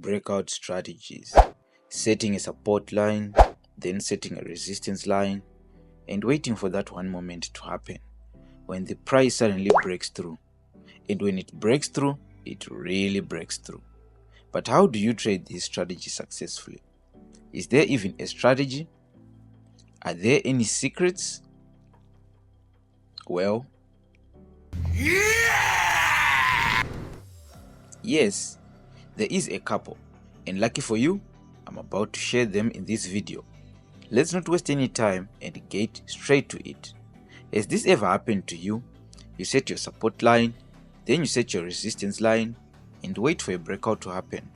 breakout strategies: setting a support line, then setting a resistance line, and waiting for that one moment to happen when the price suddenly breaks through. And when it breaks through, it really breaks through. But how do you trade this strategy successfully? Is there even a strategy? Are there any secrets? Well, yes, there is a couple, and lucky for you, I'm about to share them in this video. Let's not waste any time and get straight to it. Has this ever happened to you? You set your support line, then you set your resistance line, and wait for a breakout to happen.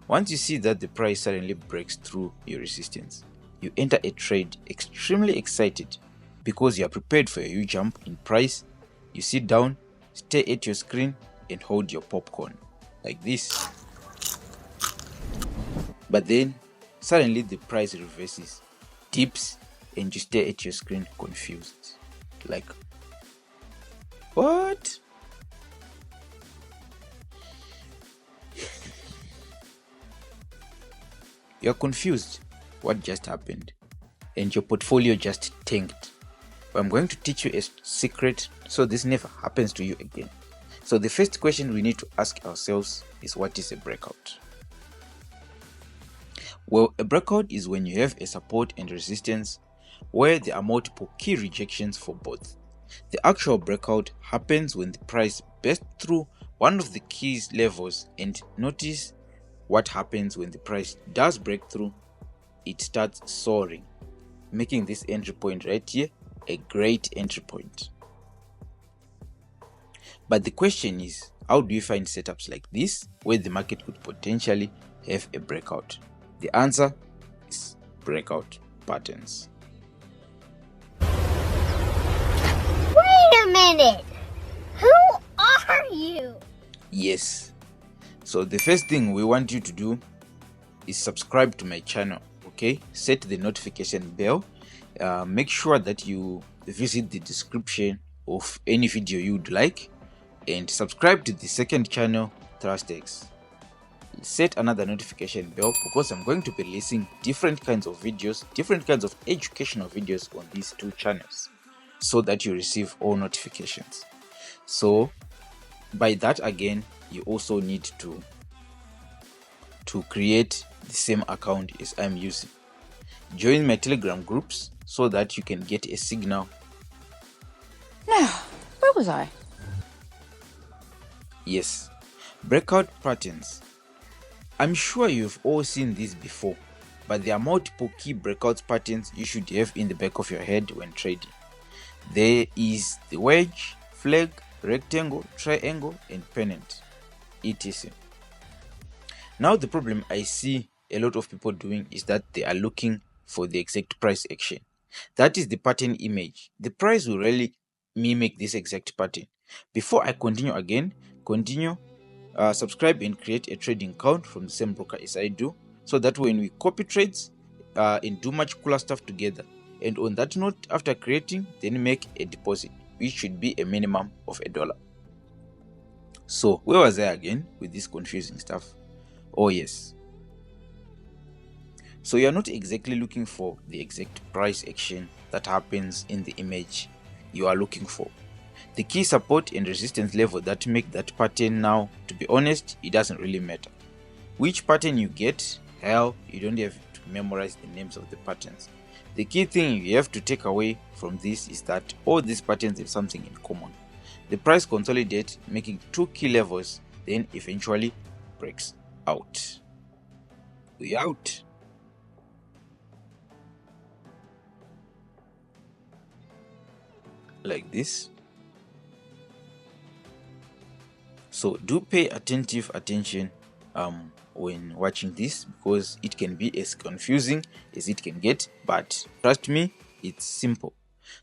Once you see that the price suddenly breaks through your resistance, you enter a trade extremely excited because you are prepared for a huge jump in price. You sit down, stare at your screen, and hold your popcorn like this. But then suddenly the price reverses, dips, and you stare at your screen confused. Like, what? You're confused. What just happened? And your portfolio just tanked. But I'm going to teach you a secret so this never happens to you again. So the first question we need to ask ourselves is, what is a breakout? Well, a breakout is when you have a support and resistance where there are multiple key rejections for both. The actual breakout happens when the price bursts through one of the key levels, and notice what happens when the price does break through. It starts soaring, making this entry point right here a great entry point. But the question is, how do you find setups like this where the market could potentially have a breakout? The answer is breakout patterns. Wait a minute! Who are you? Yes. So the first thing we want you to do is subscribe to my channel, okay? Set the notification bell. Make sure that you visit the description of any video you'd like, and subscribe to the second channel, TrustX. Set another notification bell because I'm going to be releasing different kinds of videos, different kinds of educational videos on these two channels, so that you receive all notifications. So by that again, you also need to create the same account as I'm using. Join my Telegram groups so that you can get a signal. Now, where was I? Yes, breakout patterns. I'm sure you've all seen this before, but there are multiple key breakout patterns you should have in the back of your head when trading. There is the wedge, flag, rectangle, triangle, and pennant, etc. Now the problem I see a lot of people doing is that they are looking for the exact price action. That is the pattern image. The price will really mimic this exact pattern. Before I continue again, subscribe and create a trading account from the same broker as I do, so that when we copy trades and do much cooler stuff together. And on that note, after creating, then make a deposit, which should be a minimum of $1. So where was I again with this confusing stuff? Oh yes. So you're not exactly looking for the exact price action that happens in the image you are looking for. The key support and resistance level that make that pattern, now, to be honest, it doesn't really matter. Which pattern you get, hell, you don't have to memorize the names of the patterns. The key thing you have to take away from this is that all these patterns have something in common. The price consolidates, making two key levels, then eventually breaks out. We out. Like this. So do pay attentive attention when watching this, because it can be as confusing as it can get, but trust me, it's simple.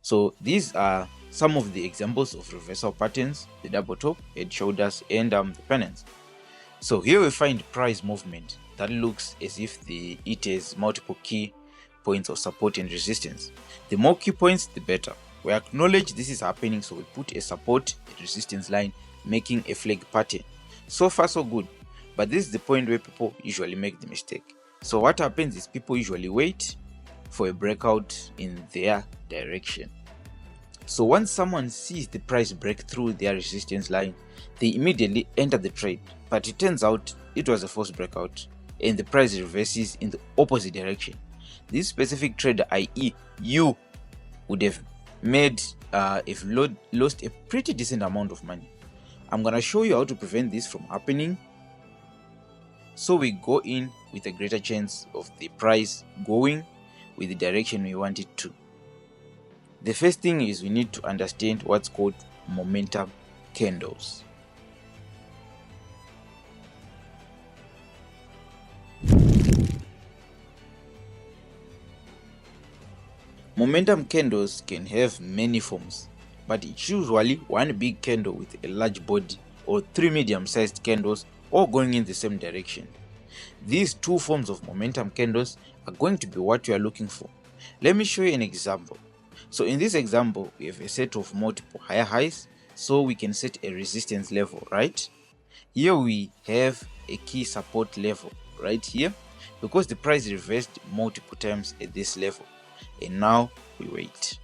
So these are some of the examples of reversal patterns: the double top, head shoulders, and the pennants. So here we find price movement that looks as if it has multiple key points of support and resistance. The more key points, the better. We acknowledge this is happening, so we put a support and resistance line, making a flag pattern. So far so good. But this is the point where people usually make the mistake. So what happens is people usually wait for a breakout in their direction. So once someone sees the price break through their resistance line, they immediately enter the trade. But it turns out it was a false breakout and the price reverses in the opposite direction. This specific trader, i.e. you, would have made lost a pretty decent amount of money. I'm gonna show you how to prevent this from happening, so we go in with a greater chance of the price going with the direction we want it to. The first thing is we need to understand what's called momentum candles. Momentum candles can have many forms, but it's usually one big candle with a large body or three medium-sized candles all going in the same direction. These two forms of momentum candles are going to be what you are looking for. Let me show you an example. So in this example, we have a set of multiple higher highs, so we can set a resistance level, right? Here we have a key support level right here, because the price reversed multiple times at this level, and now we wait.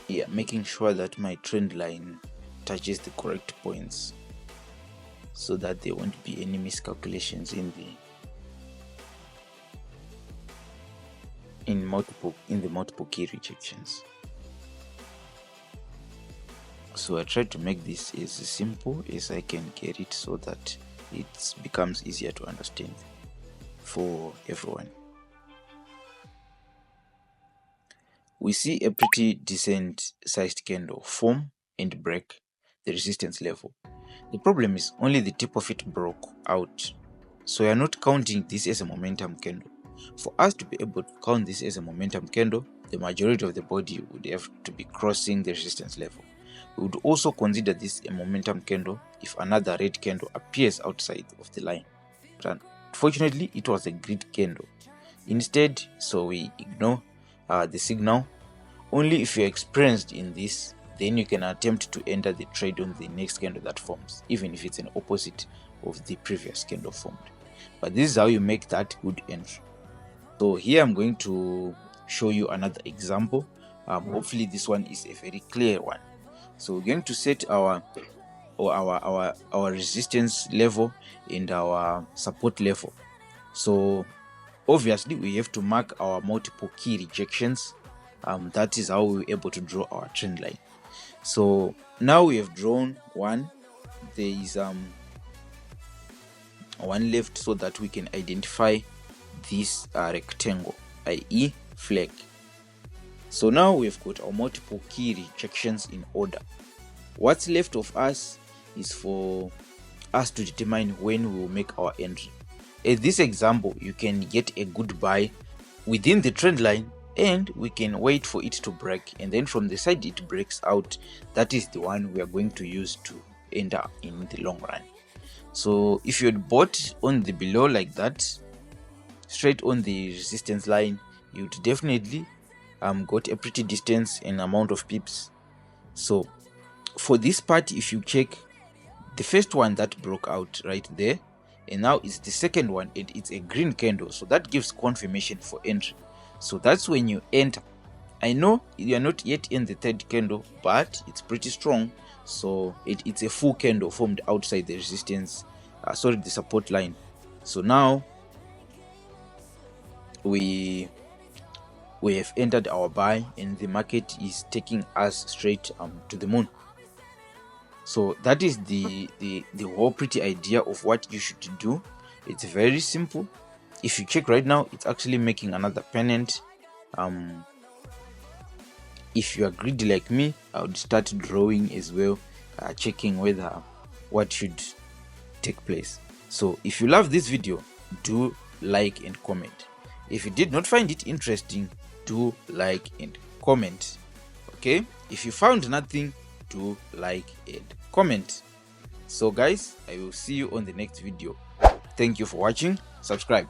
Yeah, making sure that my trend line touches the correct points so that there won't be any miscalculations in the multiple key rejections. So I try to make this as simple as I can get it so that it becomes easier to understand for everyone. We see a pretty decent sized candle form and break the resistance level. The problem is only the tip of it broke out, so we are not counting this as a momentum candle. For us to be able to count this as a momentum candle, the majority of the body would have to be crossing the resistance level. We would also consider this a momentum candle if another red candle appears outside of the line. But unfortunately, it was a grid candle instead, so we ignore the signal. Only if you're experienced in this, then you can attempt to enter the trade on the next candle that forms, even if it's an opposite of the previous candle formed. But this is how you make that good entry. So here I'm going to show you another example. Hopefully this one is a very clear one. So we're going to set our resistance level and our support level. So obviously we have to mark our multiple key rejections. That is how we were able to draw our trend line. So now we have drawn one. There is one left so that we can identify this rectangle, i.e. flag. So now we've got our multiple key rejections in order. What's left of us is for us to determine when we will make our entry. In this example, you can get a good buy within the trend line, and we can wait for it to break, and then from the side it breaks out, that is the one we are going to use to enter in the long run. So if you had bought on the below like that, straight on the resistance line, you'd definitely got a pretty distance and amount of pips. So for this part, if you check the first one that broke out right there, and now it's the second one and it's a green candle, so that gives confirmation for entry. So that's when you enter. I know you are not yet in the third candle, but it's pretty strong, so it's a full candle formed outside the resistance, the support line. So now we have entered our buy, and the market is taking us straight to the moon. So that is the whole pretty idea of what you should do. It's very simple. If you check right now, it's actually making another pennant. If you are greedy like me, I would start drawing as well, checking whether what should take place. So if you love this video, do like and comment. If you did not find it interesting, do like and comment. Okay, if you found nothing, do like and comment. So guys, I will see you on the next video. Thank you for watching. Subscribe.